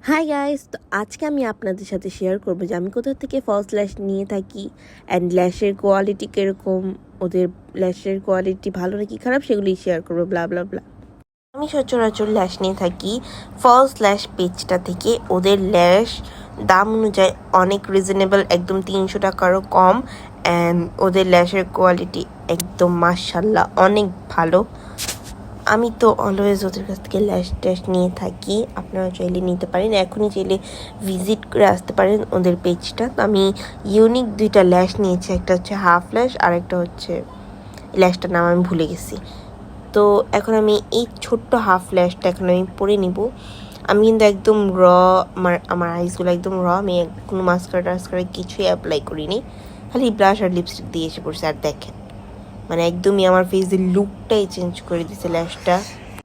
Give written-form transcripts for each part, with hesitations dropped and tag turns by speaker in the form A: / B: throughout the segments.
A: Hi guys, তো আজকে আমি আপনাদের সাথে শেয়ার করবো যে আমি কোথা থেকে ফলস ল্যাশ নিয়ে থাকি অ্যান্ড ল্যাশের কোয়ালিটি কীরকম, ওদের ল্যাশের কোয়ালিটি ভালো নাকি খারাপ সেগুলি শেয়ার করবো, ব্লা ব্লা ব্লা। আমি সচরাচর ল্যাশ নিয়ে থাকি ফলস ল্যাশ পেজটা থেকে। ওদের ল্যাশ দাম অনুযায়ী অনেক রিজনেবল, একদম 300 টাকারও কম, অ্যান্ড ওদের ল্যাশের কোয়ালিটি একদম মাশাল্লাহ অনেক ভালো। আমি তো অলওয়েজ ওদের কাছ থেকে ল্যাশ ট্যাশ নিয়ে থাকি, আপনারা চাইলে নিতে পারেন, এখনই চাইলে ভিজিট করে আসতে পারেন ওদের পেজটা। তো আমি ইউনিক দুইটা ল্যাশ নিয়েছি, একটা হচ্ছে হাফ ল্যাশ আর একটা হচ্ছে ল্যাশটার নাম আমি ভুলে গেছি। তো এখন আমি এই ছোট্ট হাফ ল্যাশটা এখন আমি পরে নিব। আমি কিন্তু একদম আমার আইসগুলো একদম আমি কোনো মাস্কারা টাস্কারা কিছুই অ্যাপ্লাই করিনি, খালি ব্লাশ আর লিপস্টিক দিয়ে এসে পড়ছে। আর দেখেন মানে একদমই আমার ফেসের লুকটাই চেঞ্জ করে দিছে ল্যাশটা।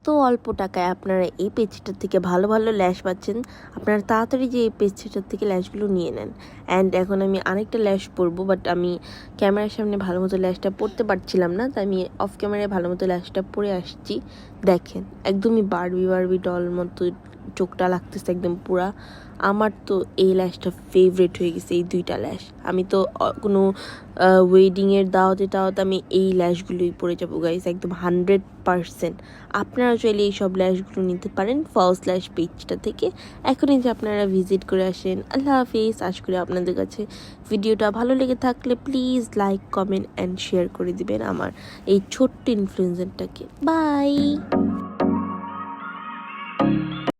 A: তো অল্প টাকায় আপনারা এই পেজটার থেকে ভালো ভালো ল্যাশ পাচ্ছেন। আপনারা তাড়াতাড়ি যে এই পেজটার থেকে ল্যাশগুলো নিয়ে নেন। অ্যান্ড এখন আমি আরেকটা ল্যাশ পরবো, বাট আমি ক্যামেরার সামনে ভালো মতো ল্যাশটা পরতে পারছিলাম না, তাই আমি অফ ক্যামেরায় ভালো মতো ল্যাশটা পরে আসছি। দেখেন একদমই বারবি ডল মতো চোখটা লাগতেছে একদম পুরা। আমার তো এই ল্যাশটা ফেভারিট হয়ে গেছে, এই দুইটা ল্যাশ। আমি তো কোনো ওয়েডিংয়ের দাওয়াতে আমি এই ল্যাশগুলোই পরে যাবো গাইস, একদম 100%। আপনারা চাইলে এই সব ল্যাশগুলো নিতে পারেন ফলস ল্যাশ পেজটা থেকে। এখনই যে আপনারা ভিজিট করে আসেন। আল্লাহ হাফিজ। আশা করি আপনাদের কাছে ভিডিওটা ভালো লেগে থাকলে please like, comment and share করে দিবেন আমার এই ছোট্ট ইনফ্লুয়েন্সারটাকে। বাই।